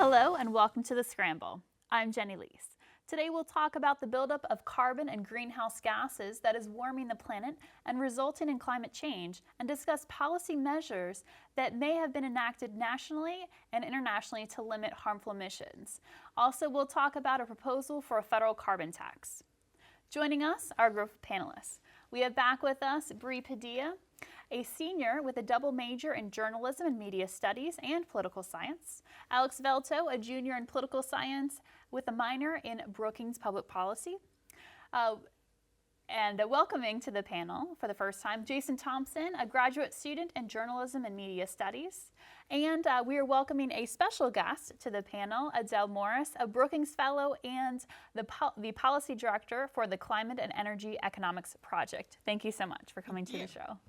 Hello and welcome to the Scramble. I'm Jenny Liese. Today we'll talk about the buildup of carbon and greenhouse gases that is warming the planet and resulting in climate change, and discuss policy measures that may have been enacted nationally and internationally to limit harmful emissions. Also, we'll talk about a proposal for a federal carbon tax. Joining us are a group of panelists. We have back with us Padilla, a senior with a double major in journalism and media studies and political science. Alex Velto, a junior in political science with a minor in Brookings public policy. And welcoming to the panel for the first time, Thompson, a graduate student in journalism and media studies. And we are welcoming a special guest to the panel, Adele, a Brookings fellow and the policy director for the Climate and Energy Economics Project. Thank you so much for coming to the show.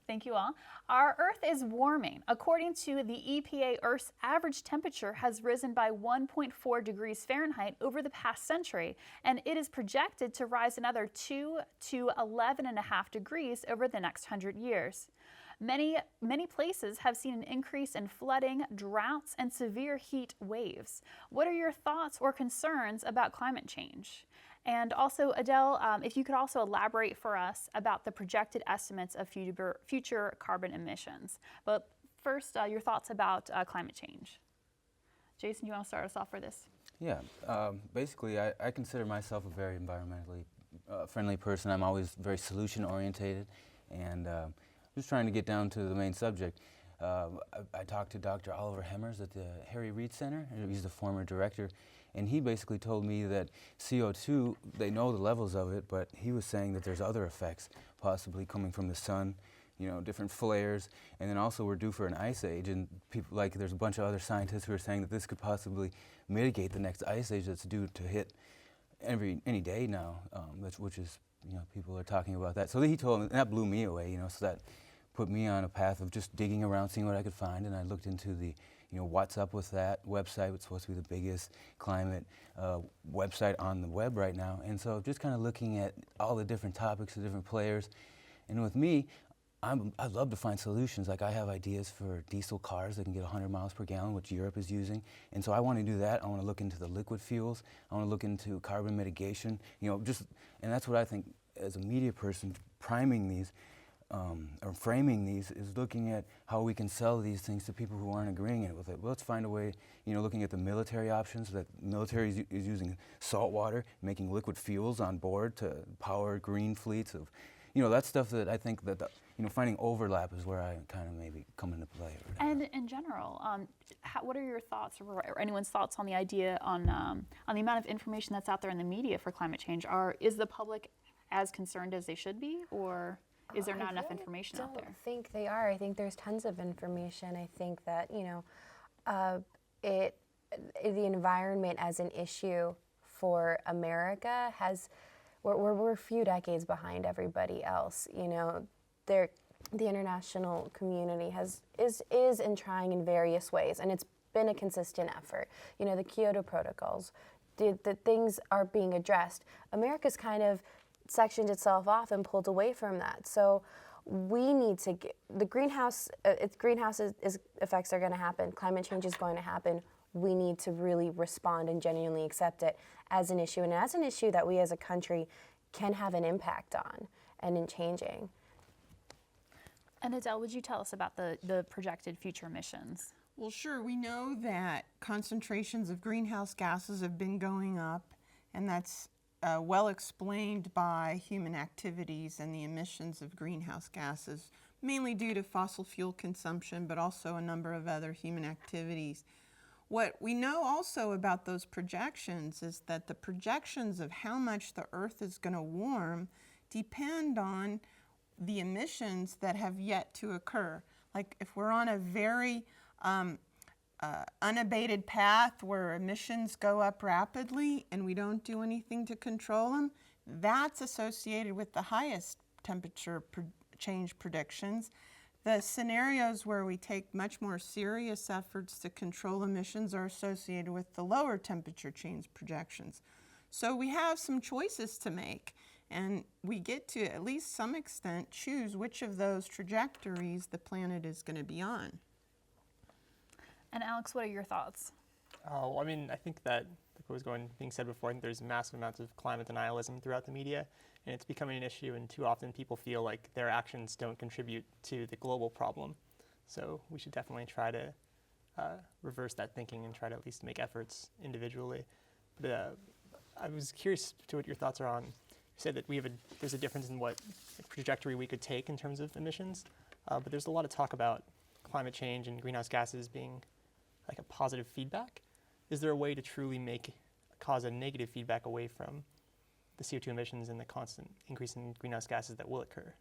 Thank you all. Our Earth is warming. According to the EPA, Earth's average temperature has risen by 1.4 degrees Fahrenheit over the past century, and it is projected to rise another 2 to 11.5 degrees over the next 100 years. Many places have seen an increase in flooding, droughts, and severe heat waves. What are your thoughts or concerns about climate change? And also, Adele, if you could also elaborate for us about the projected estimates of future carbon emissions. But first, your thoughts about climate change. Jason, you want to start us off for this? Yeah, basically, I consider myself a very environmentally friendly person. I'm always very solution-orientated, and just trying to get down to the main subject. I talked to Dr. Oliver Hemmers at the Harry Reid Center. He's the former director. And he basically told me that CO2, they know the levels of it, but he was saying that there's other effects possibly coming from the sun, you know, different flares, and then also we're due for an ice age, and people, like, there's a bunch of other scientists who are saying that this could possibly mitigate the next ice age that's due to hit any day now, which is, you know, people are talking about that. So he told me, and that blew me away, you know, so that put me on a path of just digging around, seeing what I could find, and I looked into the What's Up With That website. It's supposed to be the biggest climate website on the web right now. And so just kind of looking at all the different topics, the different players. And with me, I love to find solutions. Like, I have ideas for diesel cars that can get 100 miles per gallon, which Europe is using. And so I want to do that. I want to look into the liquid fuels. I want to look into carbon mitigation. And that's what I think, as a media person, priming these or framing these, is looking at how we can sell these things to people who aren't agreeing with it. Well, let's find a way, looking at the military options, that the military is using salt water, making liquid fuels on board to power green fleets of, that stuff that I think that, finding overlap is where I kind of maybe come into play. And in general, what are your thoughts, or anyone's thoughts on the idea on the amount of information that's out there in the media for climate change? Is the public as concerned as they should be, or is there not enough information out there? I don't think they are. I think there's tons of information. I think that, the environment as an issue for America we're a few decades behind everybody else. The international community is in trying in various ways, and it's been a consistent effort. The Kyoto protocols, the things are being addressed. America's kind of sectioned itself off and pulled away from that. So we need to get the greenhouse effects are going to happen. Climate change is going to happen. We need to really respond and genuinely accept it as an issue, and as an issue that we as a country can have an impact on and in changing. And Adele, would you tell us about the projected future emissions? Well, sure. We know that concentrations of greenhouse gases have been going up, and that's well explained by human activities and the emissions of greenhouse gases, mainly due to fossil fuel consumption, but also a number of other human activities. What we know also about those projections is that the projections of how much the Earth is going to warm depend on the emissions that have yet to occur. Like, if we're on a very unabated path where emissions go up rapidly and we don't do anything to control them, that's associated with the highest temperature change predictions. The scenarios where we take much more serious efforts to control emissions are associated with the lower temperature change projections. So we have some choices to make, and we get to, at least some extent, choose which of those trajectories the planet is going to be on. And Alex, what are your thoughts? Well, I mean, I think that, like what was being said before, I think there's massive amounts of climate denialism throughout the media, and it's becoming an issue, and too often people feel like their actions don't contribute to the global problem. So we should definitely try to reverse that thinking and try to at least make efforts individually. But I was curious to what your thoughts are on, you said that there's a difference in what trajectory we could take in terms of emissions, but there's a lot of talk about climate change and greenhouse gases being like a positive feedback. Is there a way to truly cause a negative feedback away from the CO2 emissions and the constant increase in greenhouse gases that will occur?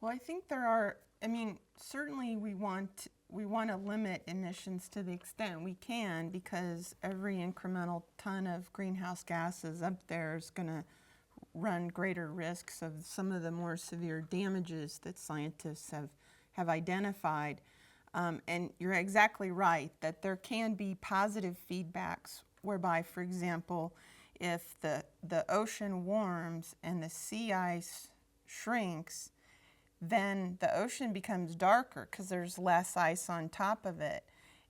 Well, I think there are, I mean, certainly we want to limit emissions to the extent we can, because every incremental ton of greenhouse gases up there is going to run greater risks of some of the more severe damages that scientists have identified. And you're exactly right that there can be positive feedbacks whereby, for example, if the ocean warms and the sea ice shrinks, then the ocean becomes darker because there's less ice on top of it,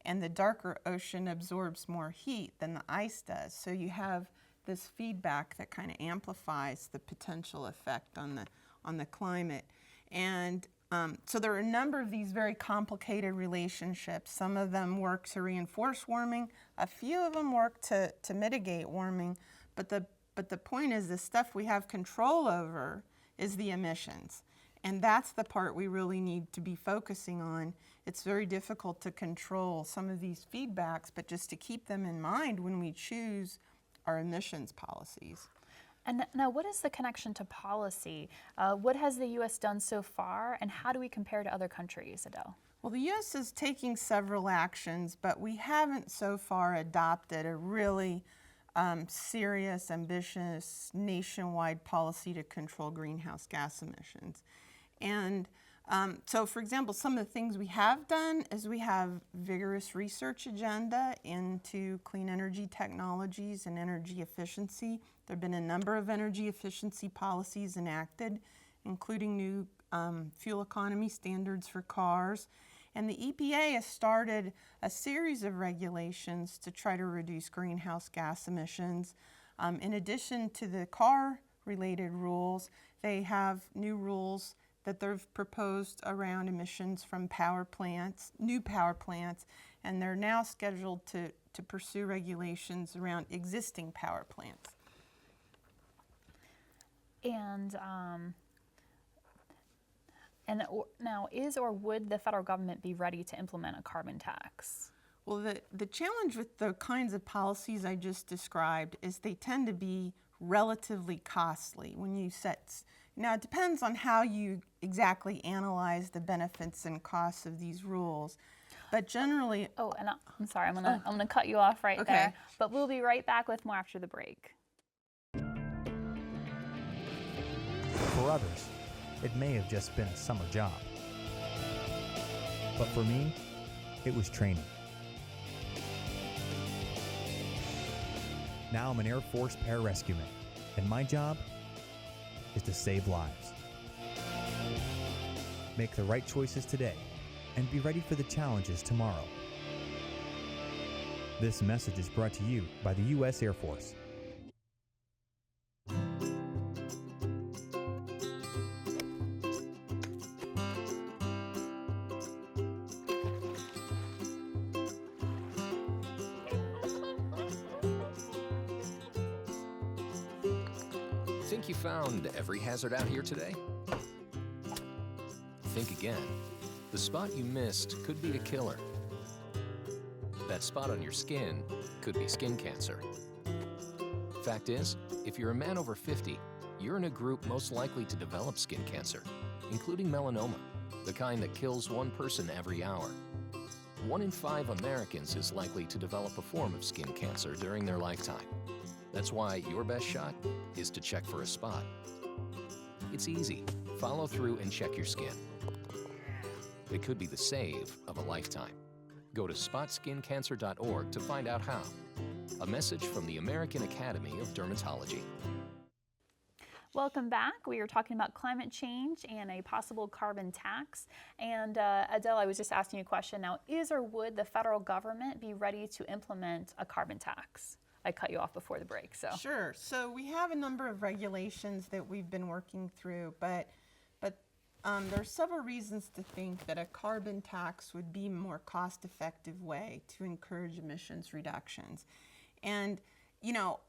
and the darker ocean absorbs more heat than the ice does. So you have this feedback that kind of amplifies the potential effect on the climate. And so there are a number of these very complicated relationships. Some of them work to reinforce warming. A few of them work to mitigate warming. But the point is, the stuff we have control over is the emissions. And that's the part we really need to be focusing on. It's very difficult to control some of these feedbacks, but just to keep them in mind when we choose our emissions policies. And now, what is the connection to policy? What has the U.S. done so far, and how do we compare to other countries, Adele? Well, the U.S. is taking several actions, but we haven't so far adopted a really serious, ambitious, nationwide policy to control greenhouse gas emissions. And so, for example, some of the things we have done is we have vigorous research agenda into clean energy technologies and energy efficiency. There have been a number of energy efficiency policies enacted, including new fuel economy standards for cars. And the EPA has started a series of regulations to try to reduce greenhouse gas emissions. In addition to the car-related rules, they have new rules that they've proposed around emissions from new power plants, and they're now scheduled to pursue regulations around existing power plants. And now, is or would the federal government be ready to implement a carbon tax? Well, the challenge with the kinds of policies I just described is they tend to be relatively costly when you set. Now, it depends on how you exactly analyze the benefits and costs of these rules, but generally. Oh, and I'm sorry, I'm gonna cut you off right there. But we'll be right back with more after the break. For others, it may have just been a summer job. But for me, it was training. Now I'm an Air Force pararescueman, and my job is to save lives. Make the right choices today and be ready for the challenges tomorrow. This message is brought to you by the U.S. Air Force. Think you found every hazard out here today? Think again. The spot you missed could be a killer. That spot on your skin could be skin cancer. Fact is, if you're a man over 50, you're in a group most likely to develop skin cancer, including melanoma, the kind that kills one person every hour. 1 in 5 Americans is likely to develop a form of skin cancer during their lifetime. That's why your best shot is to check for a spot. It's easy. Follow through and check your skin. It could be the save of a lifetime. Go to spotskincancer.org to find out how. A message from the American Academy of Dermatology. Welcome back. We are talking about climate change and a possible carbon tax. And Adele, I was just asking you a question now. Is or would the federal government be ready to implement a carbon tax? I cut you off before the break, so. Sure. So we have a number of regulations that we've been working through, but there are several reasons to think that a carbon tax would be a more cost-effective way to encourage emissions reductions. And, you know,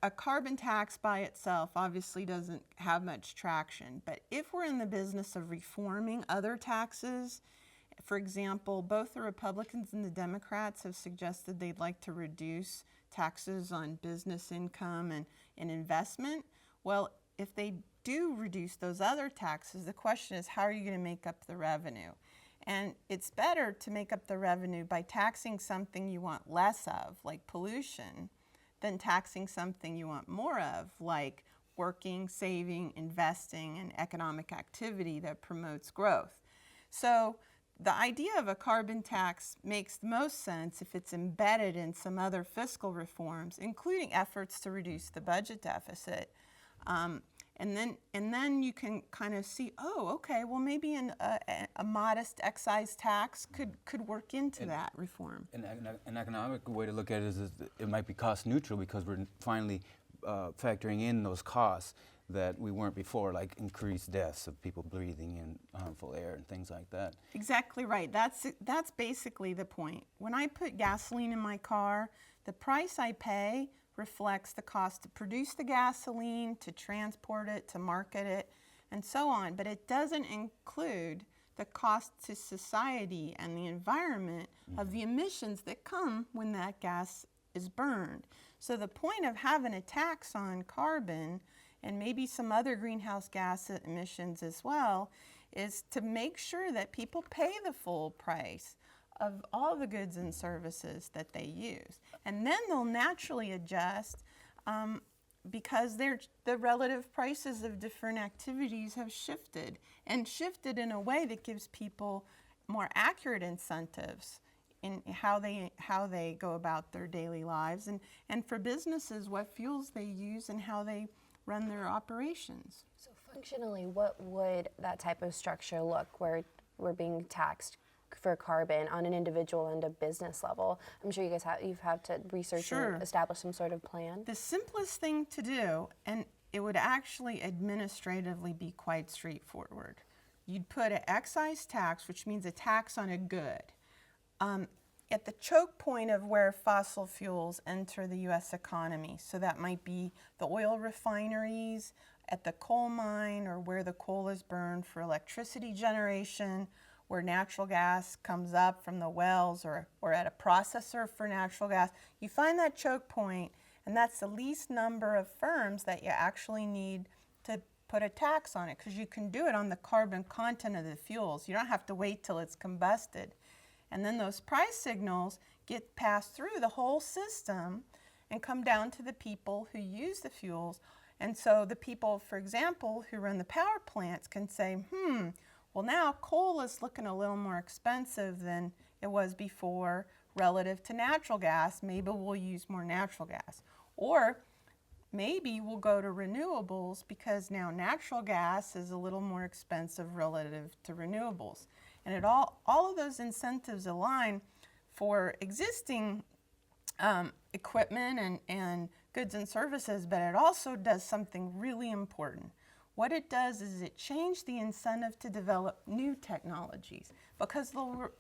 a carbon tax by itself obviously doesn't have much traction, but if we're in the business of reforming other taxes, for example, both the Republicans and the Democrats have suggested they'd like to reduce taxes on business income and investment. Well, if they do reduce those other taxes, the question is, how are you going to make up the revenue? And it's better to make up the revenue by taxing something you want less of, like pollution, than taxing something you want more of, like working, saving, investing, and economic activity that promotes growth. So the idea of a carbon tax makes the most sense if it's embedded in some other fiscal reforms, including efforts to reduce the budget deficit. And then you can kind of see, oh, okay, well maybe a modest excise tax could work into that reform. An economic way to look at it is it might be cost neutral because we're finally factoring in those costs that we weren't before, like increased deaths of people breathing in harmful air and things like that. Exactly right. That's basically the point. When I put gasoline in my car, the price I pay reflects the cost to produce the gasoline, to transport it, to market it, and so on. But it doesn't include the cost to society and the environment of the emissions that come when that gas is burned. So the point of having a tax on carbon and maybe some other greenhouse gas emissions as well is to make sure that people pay the full price of all the goods and services that they use. And then they'll naturally adjust because the relative prices of different activities have shifted, and shifted in a way that gives people more accurate incentives in how they go about their daily lives, and for businesses, what fuels they use and how they run their operations. So functionally, what would that type of structure look where we're being taxed for carbon on an individual and a business level? I'm sure you guys you've had to research Sure. and establish some sort of plan. The simplest thing to do, and it would actually administratively be quite straightforward. You'd put an excise tax, which means a tax on a good, at the choke point of where fossil fuels enter the U.S. economy. So that might be the oil refineries, at the coal mine, or where the coal is burned for electricity generation, where natural gas comes up from the wells, or at a processor for natural gas. You find that choke point, and that's the least number of firms that you actually need to put a tax on it, because you can do it on the carbon content of the fuels. You don't have to wait till it's combusted. And then those price signals get passed through the whole system and come down to the people who use the fuels. And so the people, for example, who run the power plants can say, well, now coal is looking a little more expensive than it was before relative to natural gas. Maybe we'll use more natural gas. Or maybe we'll go to renewables because now natural gas is a little more expensive relative to renewables. And it all of those incentives align for existing equipment and goods and services, but it also does something really important. What it does is it changes the incentive to develop new technologies, because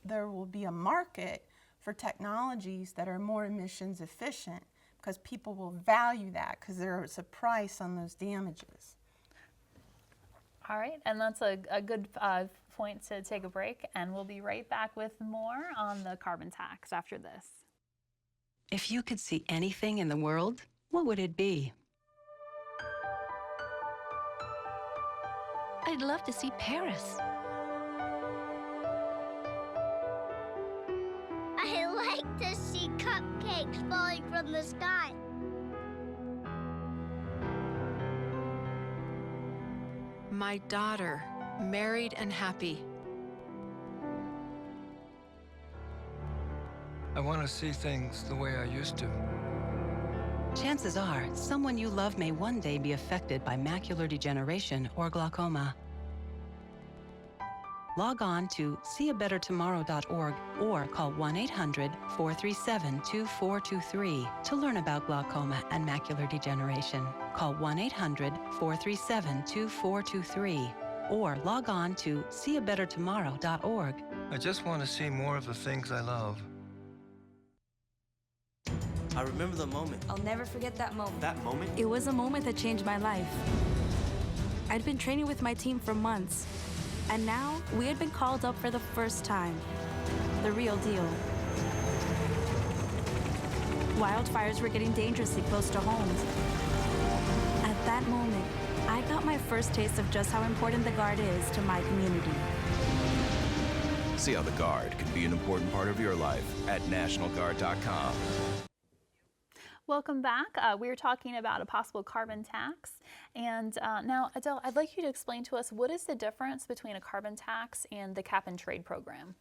there will be a market for technologies that are more emissions efficient, because people will value that because there is a price on those damages. All right, and that's a good point to take a break, and we'll be right back with more on the carbon tax after this. If you could see anything in the world, what would it be? I'd love to see Paris. I like to see cupcakes falling from the sky. My daughter, married and happy. I want to see things the way I used to. chances are someone you love may one day be affected by macular degeneration or glaucoma. Log on to seeabettertomorrow.org or call 1-800-437-2423 to learn about glaucoma and macular degeneration. Call 1-800-437-2423 or log on to seeabettertomorrow.org. I just want to see more of the things I love. I remember the moment. I'll never forget that moment. That moment? It was a moment that changed my life. I'd been training with my team for months, and now we had been called up for the first time. The real deal. Wildfires were getting dangerously close to homes. At that moment, I got my first taste of just how important the Guard is to my community. See how the Guard can be an important part of your life at NationalGuard.com. Welcome back. We were talking about a possible carbon tax. And now, Adele, I'd like you to explain to us what is the difference between a carbon tax and the cap and trade program?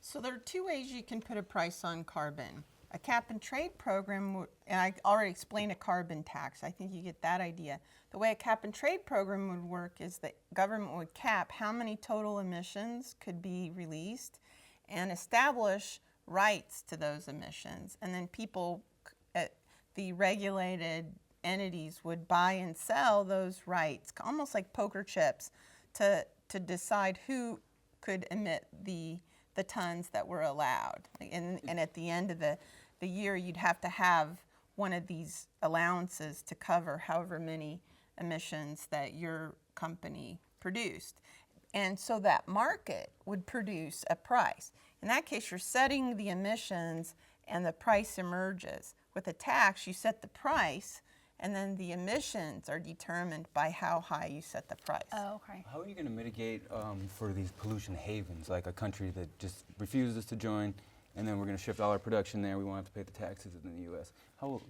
So there are two ways you can put a price on carbon. A cap and trade program, and I already explained a carbon tax. I think you get that idea. The way a cap and trade program would work is that government would cap how many total emissions could be released and establish rights to those emissions. And then people, the regulated entities would buy and sell those rights, almost like poker chips, to decide who could emit the tons that were allowed. And at the end of the year, you'd have to have one of these allowances to cover however many emissions that your company produced. And so that market would produce a price. In that case, you're setting the emissions and the price emerges. With a tax, you set the price, and then the emissions are determined by how high you set the price. Oh, okay. How are you going to mitigate for these pollution havens, like a country that just refuses to join, and then we're going to shift all our production there? We won't have to pay the taxes in the U.S. How,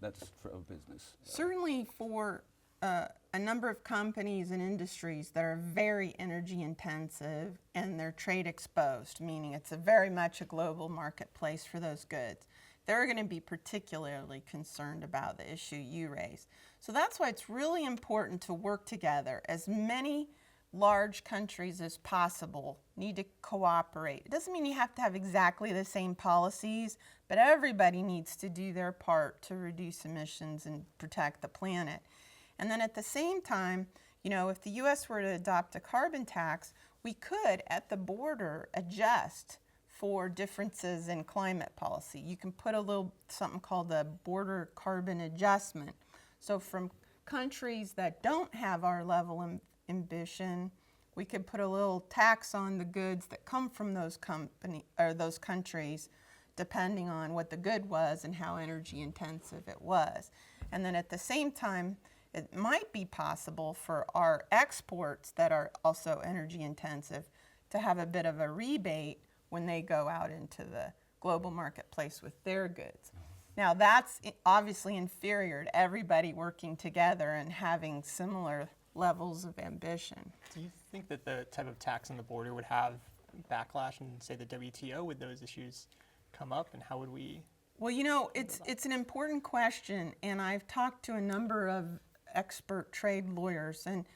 that's for a business. Certainly for a number of companies and industries that are very energy intensive and they're trade exposed, meaning it's very much a global marketplace for those goods. They're going to be particularly concerned about the issue you raised. So that's why it's really important to work together. As many large countries as possible need to cooperate. It doesn't mean you have to have exactly the same policies, but everybody needs to do their part to reduce emissions and protect the planet. And then at the same time, if the U.S. were to adopt a carbon tax, we could, at the border, adjust for differences in climate policy. You can put something called a border carbon adjustment. So from countries that don't have our level of ambition, we could put a little tax on the goods that come from those countries, depending on what the good was and how energy intensive it was. And then at the same time, it might be possible for our exports that are also energy intensive to have a bit of a rebate when they go out into the global marketplace with their goods. Now that's obviously inferior to everybody working together and having similar levels of ambition. Do you think that the type of tax on the border would have backlash in, say, the WTO? Would those issues come up, and how would we? Well, it's an important question, and I've talked to a number of expert trade lawyers, and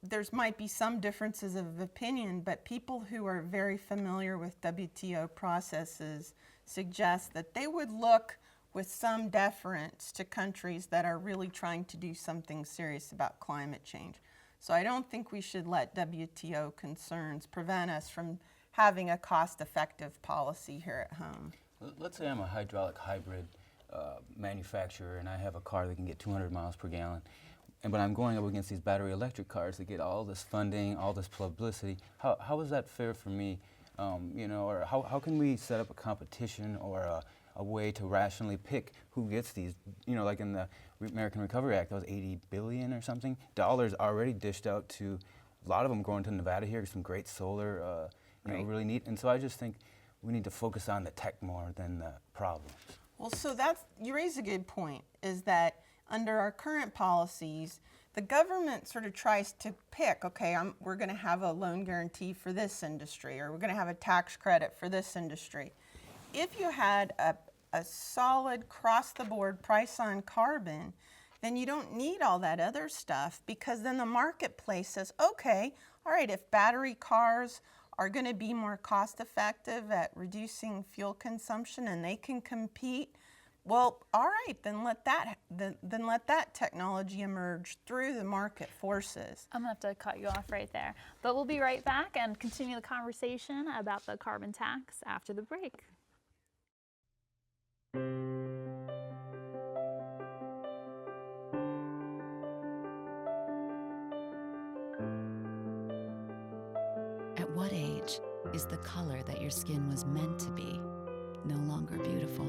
there's might be some differences of opinion, but people who are very familiar with WTO processes suggest that they would look with some deference to countries that are really trying to do something serious about climate change. So I don't think we should let WTO concerns prevent us from having a cost-effective policy here at home. Let's say I'm a hydraulic hybrid manufacturer and I have a car that can get 200 miles per gallon. But I'm going up against these battery electric cars that get all this funding, all this publicity. How is that fair for me? Or how can we set up a competition or a way to rationally pick who gets these? Like in the American Recovery Act, that was $80 billion or something dollars already dished out to a lot of them going to Nevada here, some great solar, really neat. And so I just think we need to focus on the tech more than the problems. Well, so you raise a good point, is that under our current policies, the government sort of tries to pick, okay, we're going to have a loan guarantee for this industry, or we're going to have a tax credit for this industry. If you had a solid across-the-board price on carbon, then you don't need all that other stuff, because then the marketplace says, okay, all right, if battery cars are going to be more cost-effective at reducing fuel consumption and they can compete, well, all right, then let that technology emerge through the market forces. I'm gonna have to cut you off right there, but we'll be right back and continue the conversation about the carbon tax after the break. At what age is the color that your skin was meant to be no longer beautiful?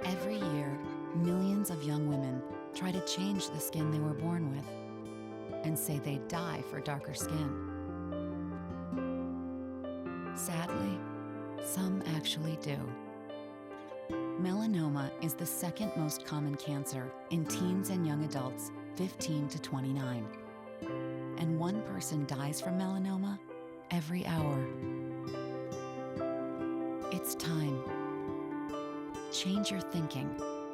Every year, millions of young women try to change the skin they were born with and say they'd die for darker skin. Sadly, some actually do. Melanoma is the second most common cancer in teens and young adults 15 to 29. And one person dies from melanoma every hour. It's time. Change your thinking,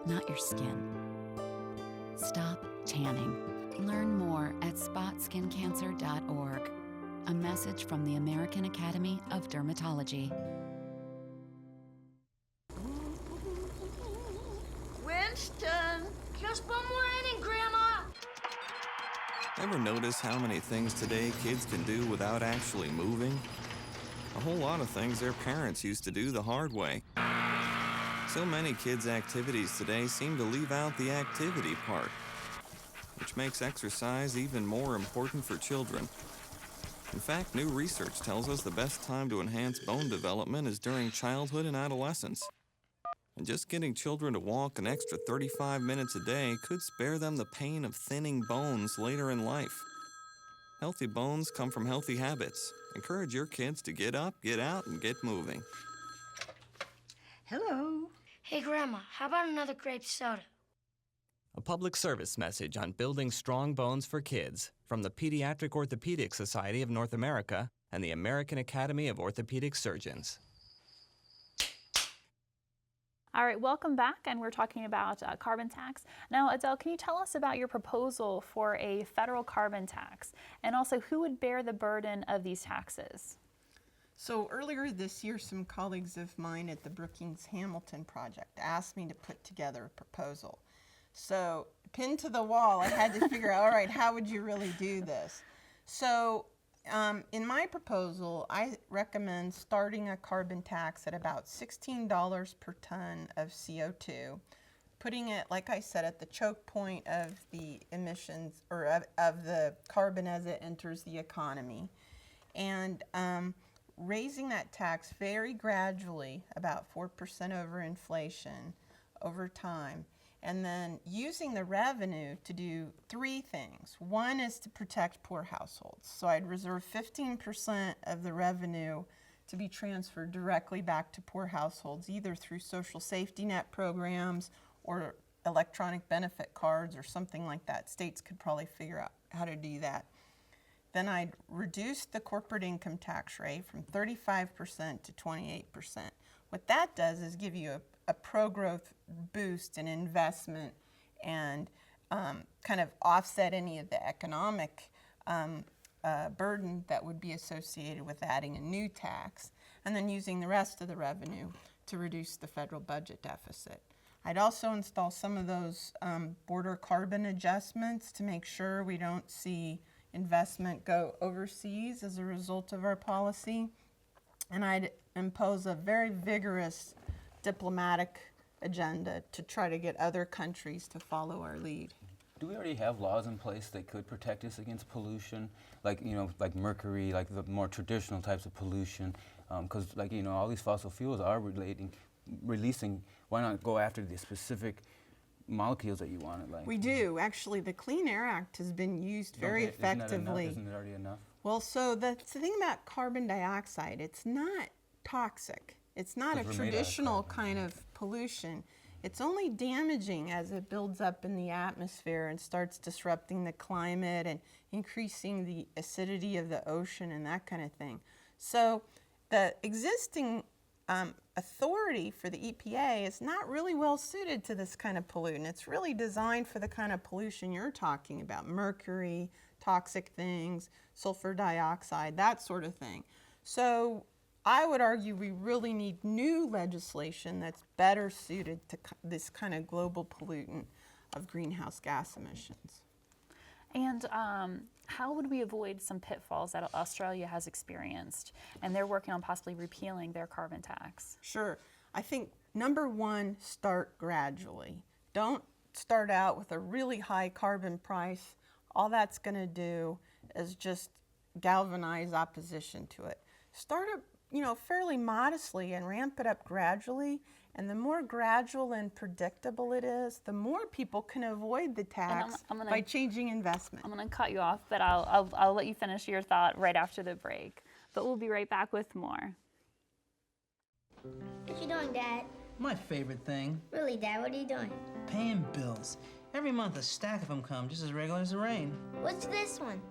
not your skin. Stop tanning. Learn more at spotskincancer.org. A message from the American Academy of Dermatology. Winston, just one more inning, Grandma. Ever notice how many things today kids can do without actually moving? A whole lot of things their parents used to do the hard way. So many kids' activities today seem to leave out the activity part, which makes exercise even more important for children. In fact, new research tells us the best time to enhance bone development is during childhood and adolescence. And just getting children to walk an extra 35 minutes a day could spare them the pain of thinning bones later in life. Healthy bones come from healthy habits. Encourage your kids to get up, get out, and get moving. Hello. Hey, Grandma, how about another grape soda? A public service message on building strong bones for kids from the Pediatric Orthopedic Society of North America and the American Academy of Orthopedic Surgeons. All right, welcome back, and we're talking about carbon tax. Now, Adele, can you tell us about your proposal for a federal carbon tax, and also who would bear the burden of these taxes? So earlier this year, some colleagues of mine at the Brookings Hamilton project asked me to put together a proposal. So pinned to the wall, I had to figure out, all right, how would you really do this? So in my proposal, I recommend starting a carbon tax at about $16 per ton of CO2, putting it, like I said, at the choke point of the emissions, or of the carbon as it enters the economy, and raising that tax very gradually, about 4% over inflation over time, and then using the revenue to do three things. One is to protect poor households. So I'd reserve 15% of the revenue to be transferred directly back to poor households, either through social safety net programs or electronic benefit cards or something like that. States could probably figure out how to do that. Then I'd reduce the corporate income tax rate from 35% to 28%. What that does is give you a pro-growth boost in investment and kind of offset any of the economic burden that would be associated with adding a new tax, and then using the rest of the revenue to reduce the federal budget deficit. I'd also install some of those border carbon adjustments to make sure we don't see investment go overseas as a result of our policy. And I'd impose a very vigorous diplomatic agenda to try to get other countries to follow our lead. Do we already have laws in place that could protect us against pollution, like like mercury, like the more traditional types of pollution? Because all these fossil fuels are releasing. Why not go after the specific molecules that you wanted? We do. Actually, the Clean Air Act has been used very effectively. Isn't it already enough? Well, so the thing about carbon dioxide, it's not toxic. It's not a traditional kind of pollution. It's only damaging as it builds up in the atmosphere and starts disrupting the climate and increasing the acidity of the ocean and that kind of thing. So the existing authority for the EPA is not really well suited to this kind of pollutant. It's really designed for the kind of pollution you're talking about, mercury, toxic things, sulfur dioxide, that sort of thing. So I would argue we really need new legislation that's better suited to this kind of global pollutant of greenhouse gas emissions. And how would we avoid some pitfalls that Australia has experienced? And they're working on possibly repealing their carbon tax. Sure. I think number one, start gradually. Don't start out with a really high carbon price. All that's going to do is just galvanize opposition to it. Start it, fairly modestly and ramp it up gradually. And the more gradual and predictable it is, the more people can avoid the tax by changing investment. I'm going to cut you off, but I'll let you finish your thought right after the break. But we'll be right back with more. What you doing, Dad? My favorite thing. Really, Dad? What are you doing? Paying bills. Every month a stack of them come, just as regular as the rain. What's this one?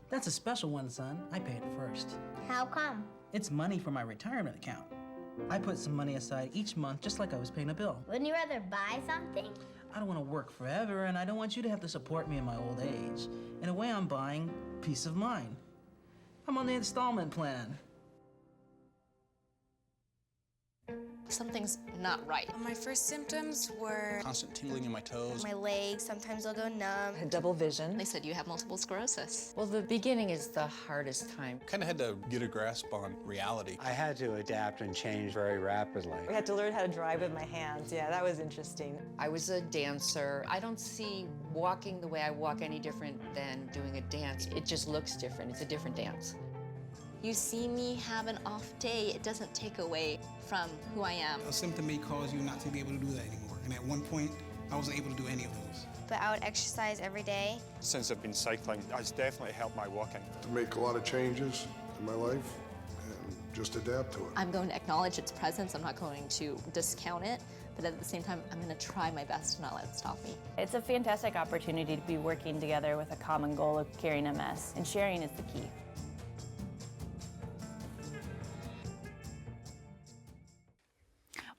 That's a special one, son. I pay it first. How come? It's money for my retirement account. I put some money aside each month just like I was paying a bill. Wouldn't you rather buy something? I don't want to work forever, and I don't want you to have to support me in my old age. In a way, I'm buying peace of mind. I'm on the installment plan. Something's not right. My first symptoms were constant tingling in my toes. My legs, sometimes they'll go numb. I had double vision. They said you have multiple sclerosis. Well, the beginning is the hardest time. Kind of had to get a grasp on reality. I had to adapt and change very rapidly. I had to learn how to drive with my hands. Yeah, that was interesting. I was a dancer. I don't see walking the way I walk any different than doing a dance. It just looks different. It's a different dance. You see me have an off day, it doesn't take away from who I am. A symptom may cause you not to be able to do that anymore. And at one point, I wasn't able to do any of those. But I would exercise every day. Since I've been cycling, it's definitely helped my walking. To make a lot of changes in my life and just adapt to it. I'm going to acknowledge its presence. I'm not going to discount it. But at the same time, I'm going to try my best to not let it stop me. It's a fantastic opportunity to be working together with a common goal of curing MS, and sharing is the key.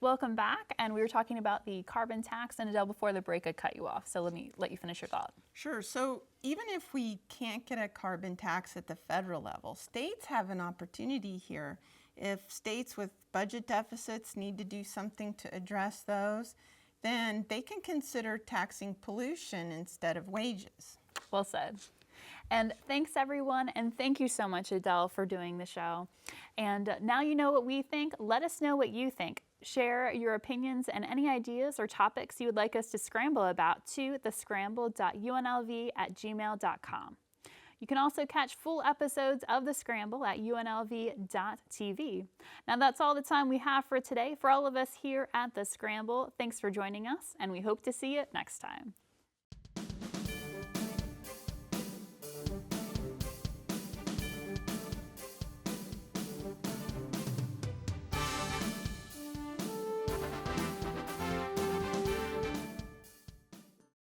Welcome back, and we were talking about the carbon tax, and Adele, before the break I cut you off, so let me let you finish your thought. Sure. So even if we can't get a carbon tax at the federal level, states have an opportunity here. If states with budget deficits need to do something to address those, then they can consider taxing pollution instead of wages. Well said. And thanks everyone, and thank you so much, Adele, for doing the show. And now you know what we think. Let us know what you think. Share your opinions and any ideas or topics you would like us to scramble about to thescramble.unlv@gmail.com. You can also catch full episodes of The Scramble at unlv.tv. Now that's all the time we have for today. For all of us here at The Scramble, thanks for joining us, and we hope to see you next time.